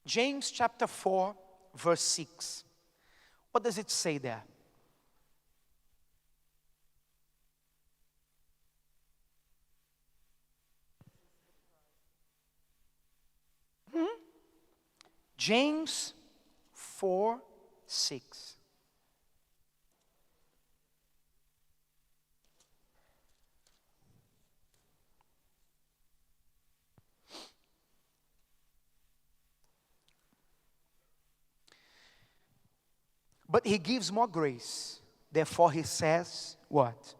James chapter 4, verse 6. What does it say there? James 4, 6. But he gives more grace. Therefore he says, what?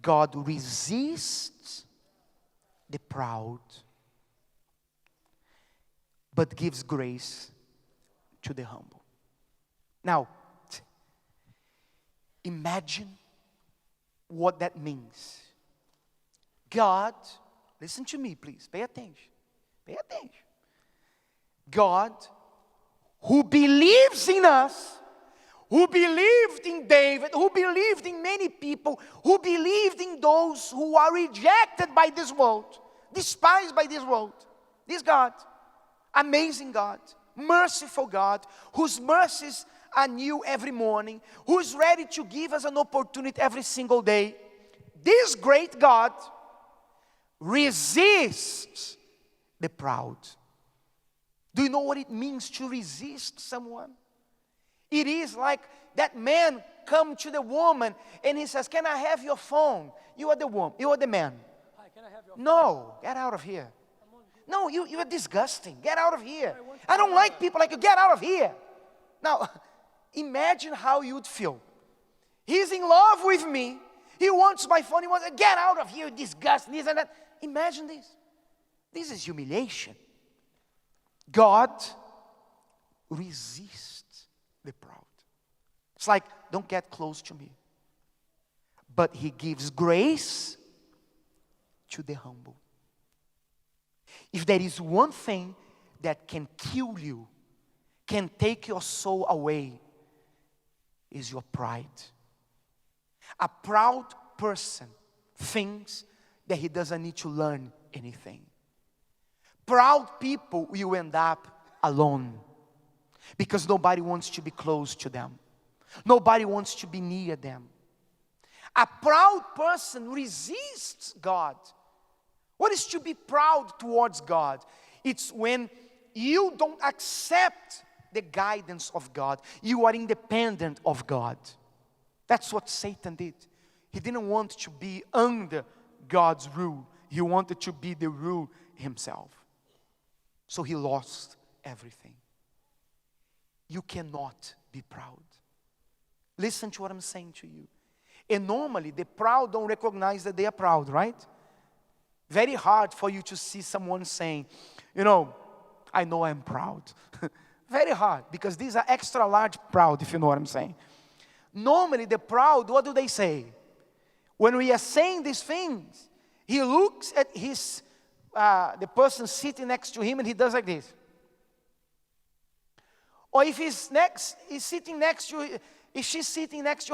God resists the proud, but gives grace to the humble. Now, imagine what that means. God, listen to me please, pay attention. Pay attention. God, who believes in us, who believed in David, who believed in many people, who believed in those who are rejected by this world, despised by this world. This God, amazing God, merciful God, whose mercies are new every morning, who is ready to give us an opportunity every single day. This great God resists the proud. Do you know what it means to resist someone? It is like that man come to the woman and he says, can I have your phone? You are the woman, you are the man. Hi, can I have your No, get out of here. No, you are disgusting. Get out of here. I don't like people like you. Get out of here. Now, imagine how you'd feel. He's in love with me. He wants my phone. He wants, get out of here, disgusting, this and that. Imagine this. This is humiliation. God resists the proud. It's like, don't get close to me. But he gives grace to the humble. If there is one thing that can kill you, can take your soul away, is your pride. A proud person thinks that he doesn't need to learn anything. Proud people will end up alone because nobody wants to be close to them. Nobody wants to be near them. A proud person resists God. What is to be proud towards God? It's when you don't accept the guidance of God. You are independent of God. That's what Satan did. He didn't want to be under God's rule. He wanted to be the rule himself. So he lost everything. You cannot be proud. Listen to what I'm saying to you. And normally the proud don't recognize that they are proud, right? Very hard for you to see someone saying, you know I'm proud. Very hard, because these are extra large proud, if you know what I'm saying. Normally the proud, what do they say? When we are saying these things, he looks at the person sitting next to him and he does like this. Or if she's sitting next to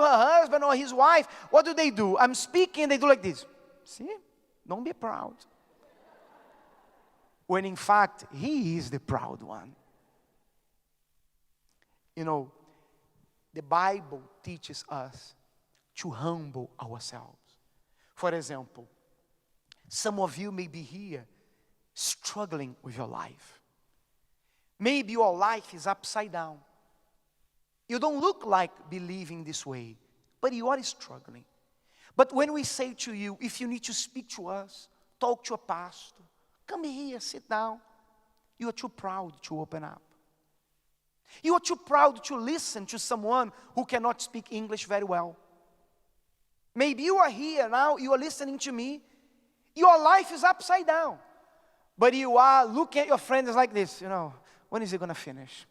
her husband or his wife, what do? I'm speaking, they do like this. See? Don't be proud. When in fact, he is the proud one. You know, the Bible teaches us to humble ourselves. For example, some of you may be here struggling with your life. Maybe your life is upside down. You don't look like believing this way, but you are struggling. But when we say to you, if you need to speak to us, talk to a pastor, come here, sit down, you are too proud to open up. You are too proud to listen to someone who cannot speak English very well. Maybe you are here now, you are listening to me, your life is upside down. But you are looking at your friends like this, when is he going to finish?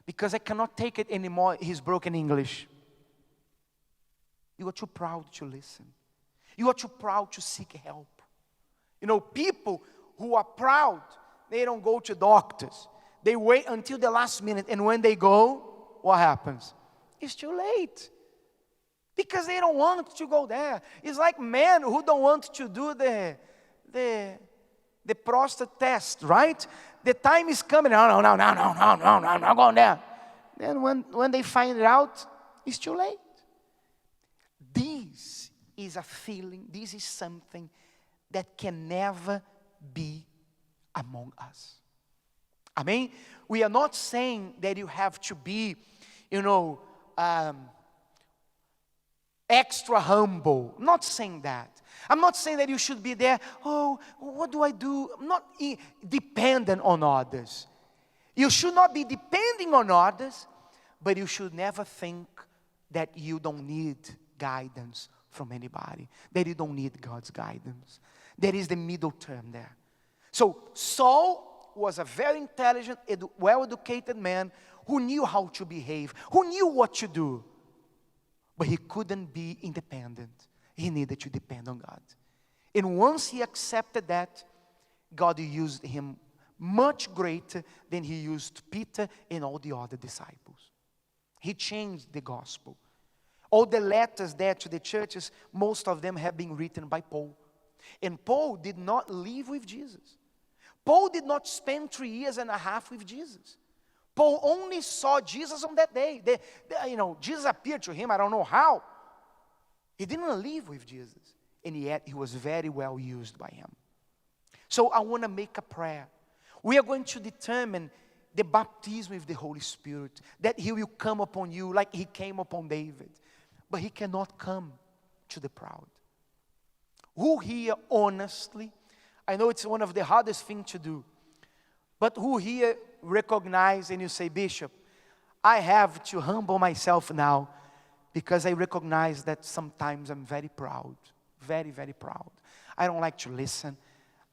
Because I cannot take it anymore, his broken English. You are too proud to listen. You are too proud to seek help. People who are proud, they don't go to doctors. They wait until the last minute, and when they go, what happens? It's too late. Because they don't want to go there. It's like men who don't want to do the the prostate test, right? The time is coming. No, I'm not going there. Then when they find it out, it's too late. This is a feeling, this is something that can never be among us. Amen? We are not saying that you have to be, extra humble. I'm not saying that. I'm not saying that you should be there, oh, what do I do? I'm not dependent on others. You should not be depending on others, but you should never think that you don't need guidance from anybody, that you don't need God's guidance. There is the middle term there. So Saul was a very intelligent, well-educated man who knew how to behave, who knew what to do. But he couldn't be independent. He needed to depend on God. And once he accepted that, God used him much greater than he used Peter and all the other disciples. He changed the gospel. All the letters there to the churches, most of them have been written by Paul. And Paul did not live with Jesus. Paul did not spend 3 years and a half with Jesus. Paul only saw Jesus on that day. Jesus appeared to him, I don't know how. He didn't live with Jesus. And yet he was very well used by him. So I want to make a prayer. We are going to determine the baptism with the Holy Spirit, that he will come upon you like he came upon David. But he cannot come to the proud. Who here honestly, I know it's one of the hardest things to do, but who here recognize and you say, Bishop, I have to humble myself now because I recognize that sometimes I'm very proud, very, very proud. I don't like to listen.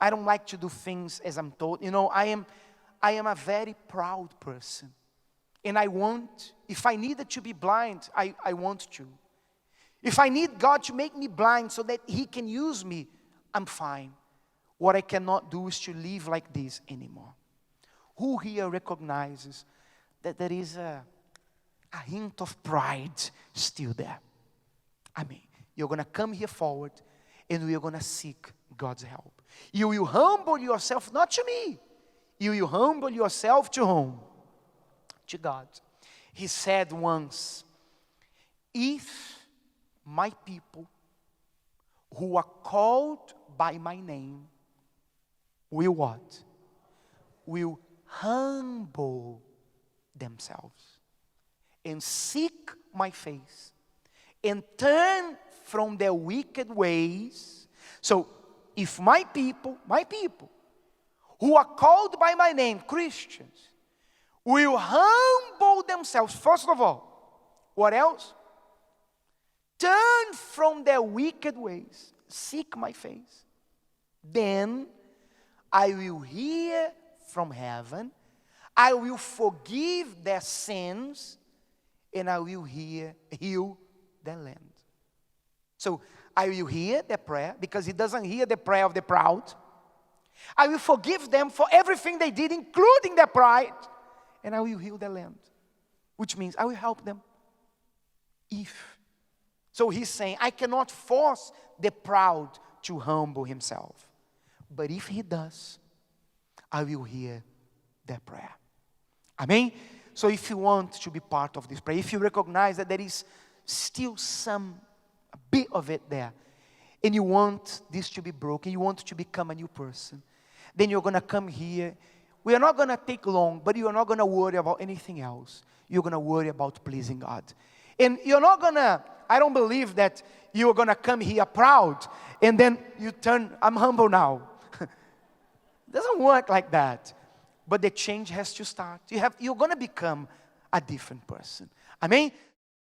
I don't like to do things as I'm told. I am a very proud person. And I want, if I needed to be blind, I want to. If I need God to make me blind so that he can use me, I'm fine. What I cannot do is to live like this anymore. Who here recognizes that there is a hint of pride still there? I mean, you're going to come here forward and we are going to seek God's help. You will humble yourself, not to me. You will humble yourself to whom? To God. He said once, if my people who are called by my name will what? Will humble themselves and seek my face and turn from their wicked ways. So, if my people who are called by my name, Christians, will humble themselves, first of all, what else? Turn from their wicked ways, seek my face, then I will hear from heaven, I will forgive their sins, and I will heal their land. So, I will hear their prayer, because he doesn't hear the prayer of the proud. I will forgive them for everything they did, including their pride, and I will heal their land. Which means I will help them. So he's saying, I cannot force the proud to humble himself. But if he does, I will hear their prayer. Amen? So if you want to be part of this prayer, if you recognize that there is still a bit of it there, and you want this to be broken, you want to become a new person, then you're going to come here. We are not going to take long, but you are not going to worry about anything else. You're going to worry about pleasing God. And you're not going to, I don't believe that you're going to come here proud, and then you turn, I'm humble now. It doesn't work like that. But the change has to start. You're going to become a different person. Amen?